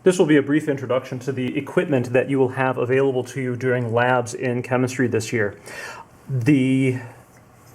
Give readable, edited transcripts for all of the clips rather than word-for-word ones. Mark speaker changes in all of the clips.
Speaker 1: This will be a brief introduction to the equipment that you will have available to you during labs in chemistry this year. The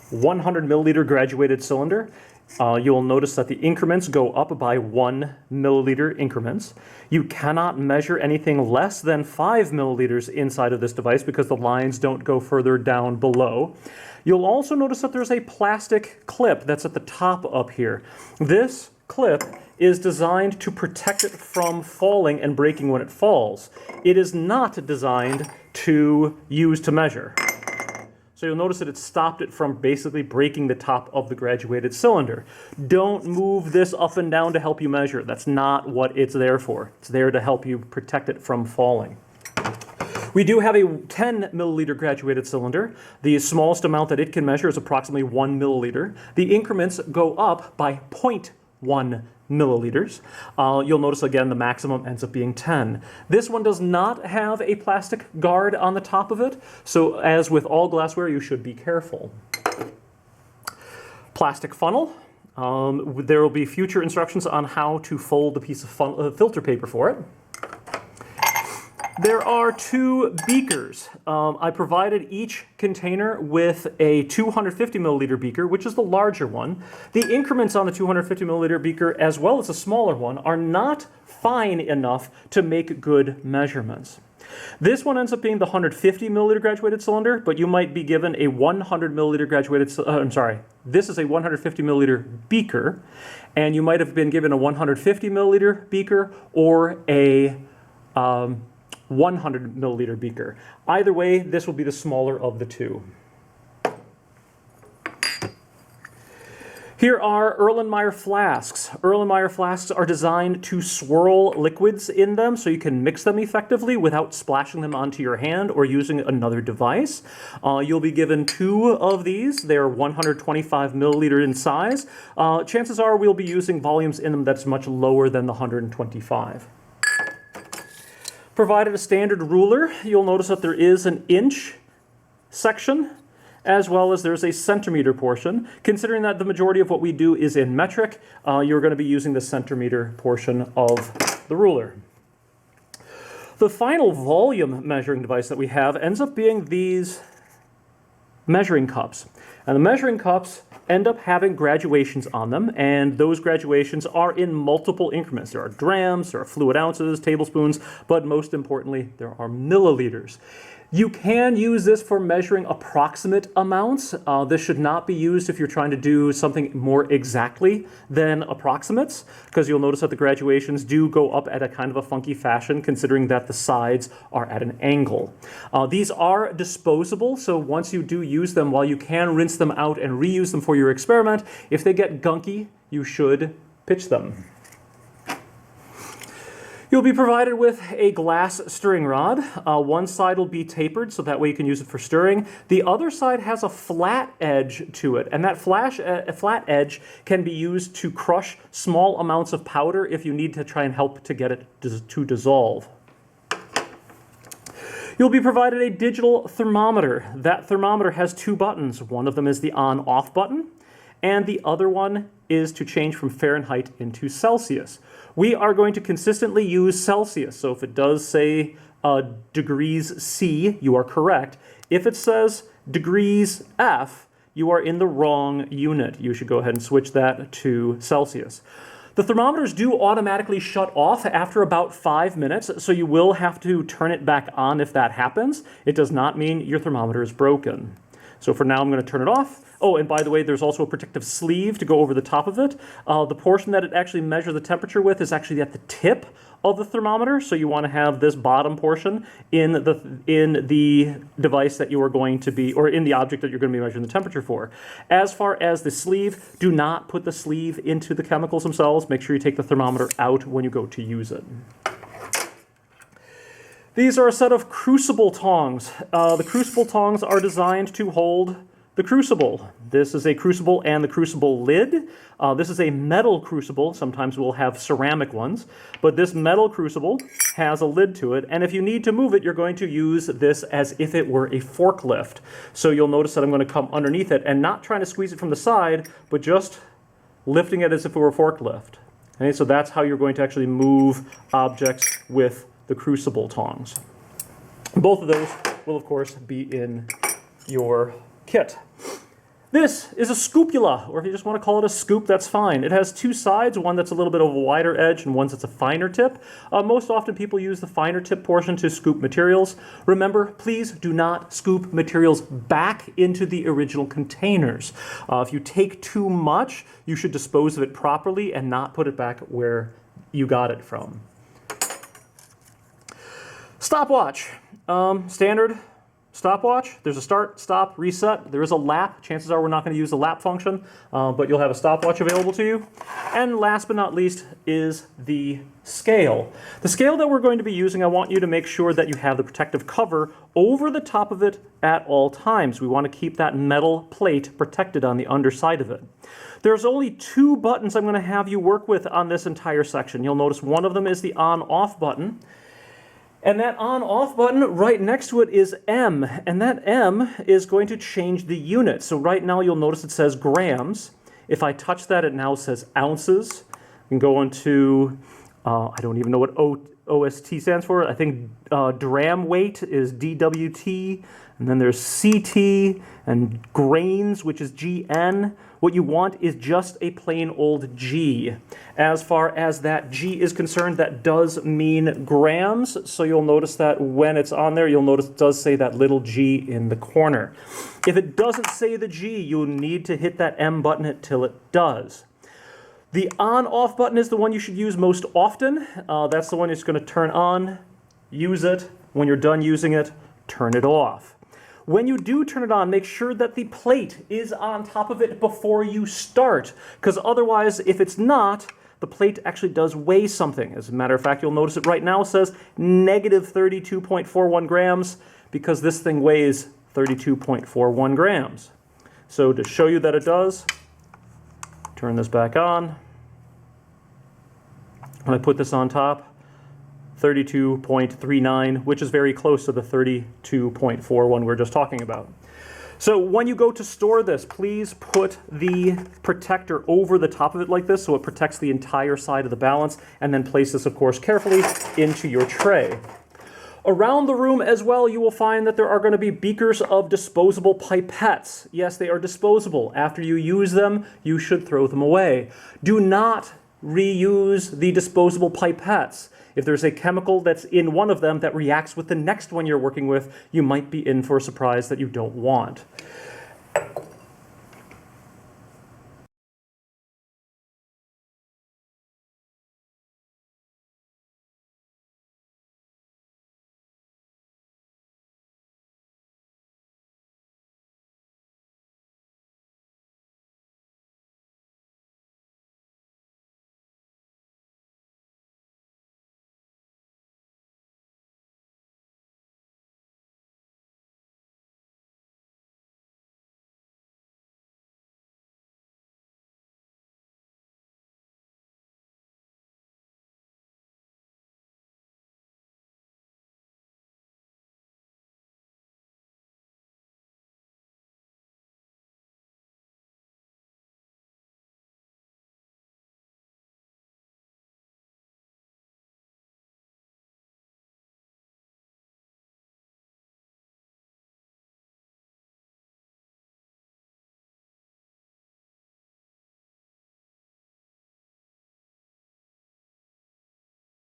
Speaker 1: 100 milliliter graduated cylinder, you'll notice that the increments go up by 1 milliliter increments. You cannot measure anything less than 5 milliliters inside of this device because the lines don't go further down below. You'll also notice that there's a plastic clip that's at the top up here. This clip is designed to protect it from falling and breaking when it falls. It is not designed to use to measure. So you'll notice that it stopped it from basically breaking the top of the graduated cylinder. Don't move this up and down to help you measure. That's not what it's there for. It's there to help you protect it from falling. We do have a 10 milliliter graduated cylinder. The smallest amount that it can measure is approximately 1 milliliter. The increments go up by 0.1 milliliters. You'll notice again the maximum ends up being 10. This one does not have a plastic guard on the top of it, so as with all glassware, you should be careful. Plastic funnel. There will be future instructions on how to fold a piece of filter paper for it. There are 2 beakers. I provided each container with a 250 milliliter beaker, which is the larger one. The increments on the 250 milliliter beaker, as well as the smaller one, are not fine enough to make good measurements. This one ends up being the 150 milliliter graduated cylinder, but you might be given a 100 milliliter graduated, this is a 150 milliliter beaker, and you might have been given a 150 milliliter beaker or a 100 milliliter beaker. Either way, this will be the smaller of the 2. Here are Erlenmeyer Flasks. Erlenmeyer Flasks are designed to swirl liquids in them so you can mix them effectively without splashing them onto your hand or using another device. You'll be given 2 of these. They're 125 milliliter in size. Chances are we'll be using volumes in them that's much lower than the 125. Provided a standard ruler, you'll notice that there is an inch section as well as there's a centimeter portion. Considering that the majority of what we do is in metric, you're going to be using the centimeter portion of the ruler. The final volume measuring device that we have ends up being these measuring cups. And the measuring cups end up having graduations on them, and those graduations are in multiple increments. There are grams, there are fluid ounces, tablespoons, but most importantly, there are milliliters. You can use this for measuring approximate amounts. This should not be used if you're trying to do something more exactly than approximates, because you'll notice that the graduations do go up at a kind of a funky fashion, considering that the sides are at an angle. These are disposable, so once you do use them, while you can rinse them out and reuse them for your experiment, if they get gunky, you should pitch them. You'll be provided with a glass stirring rod. One side will be tapered, so that way you can use it for stirring. The other side has a flat edge to it, and that flat edge can be used to crush small amounts of powder if you need to try and help to get it to dissolve. You'll be provided a digital thermometer. That thermometer has 2 buttons. One of them is the on-off button, and the other one is to change from Fahrenheit into Celsius. We are going to consistently use Celsius, so if it does say degrees C, you are correct. If it says degrees F, you are in the wrong unit. You should go ahead and switch that to Celsius. The thermometers do automatically shut off after about 5 minutes, so you will have to turn it back on if that happens. It does not mean your thermometer is broken. So for now, I'm going to turn it off. Oh, and by the way, there's also a protective sleeve to go over the top of it. The portion that it actually measures the temperature with is actually at the tip of the thermometer, so you want to have this bottom portion in the device that you are going to be, or in the object that you're going to be measuring the temperature for. As far as the sleeve, do not put the sleeve into the chemicals themselves. Make sure you take the thermometer out when you go to use it. These are a set of Crucible Tongs. The Crucible Tongs are designed to hold the crucible. This is a crucible and the crucible lid. This is a metal crucible. Sometimes we'll have ceramic ones, but this metal crucible has a lid to it, and if you need to move it, you're going to use this as if it were a forklift. So you'll notice that I'm going to come underneath it and not trying to squeeze it from the side, but just lifting it as if it were a forklift. Okay, so that's how you're going to actually move objects with the Crucible Tongs. Both of those will, of course, be in your kit. This is a scoopula, or if you just want to call it a scoop, that's fine. It has two sides, one that's a little bit of a wider edge and one that's a finer tip. Most often people use the finer tip portion to scoop materials. Remember, please do not scoop materials back into the original containers. If you take too much, you should dispose of it properly and not put it back where you got it from. Stopwatch. Standard stopwatch. There's a start, stop, reset. There is a lap. Chances are we're not going to use the lap function, but you'll have a stopwatch available to you. And last but not least is the scale. The scale that we're going to be using, I want you to make sure that you have the protective cover over the top of it at all times. We want to keep that metal plate protected on the underside of it. There's only two buttons I'm going to have you work with on this entire section. You'll notice one of them is the on-off button. And that on-off button, right next to it is M, and that M is going to change the unit. So right now you'll notice it says grams. If I touch that, it now says ounces. I can go into, I don't even know what OST stands for. I think dram weight is DWT, and then there's CT, and grains, which is GN. What you want is just a plain old G. As far as that G is concerned, that does mean grams, so you'll notice that when it's on there, you'll notice it does say that little G in the corner. If it doesn't say the G, you'll need to hit that M button until it does. The on-off button is the one you should use most often. That's the one that's going to turn on, use it. When you're done using it, turn it off. When you do turn it on, make sure that the plate is on top of it before you start, because otherwise, if it's not, the plate actually does weigh something. As a matter of fact, you'll notice it right now. It says negative 32.41 grams, because this thing weighs 32.41 grams. So to show you that it does, turn this back on. When I put this on top, 32.39, which is very close to the 32.41 we're just talking about. So when you go to store this, please put the protector over the top of it like this so it protects the entire side of the balance, and then place this, of course, carefully into your tray. Around the room as well, you will find that there are going to be beakers of disposable pipettes. Yes, they are disposable. After you use them, you should throw them away. Do not reuse the disposable pipettes. If there's a chemical that's in one of them that reacts with the next one you're working with, you might be in for a surprise that you don't want.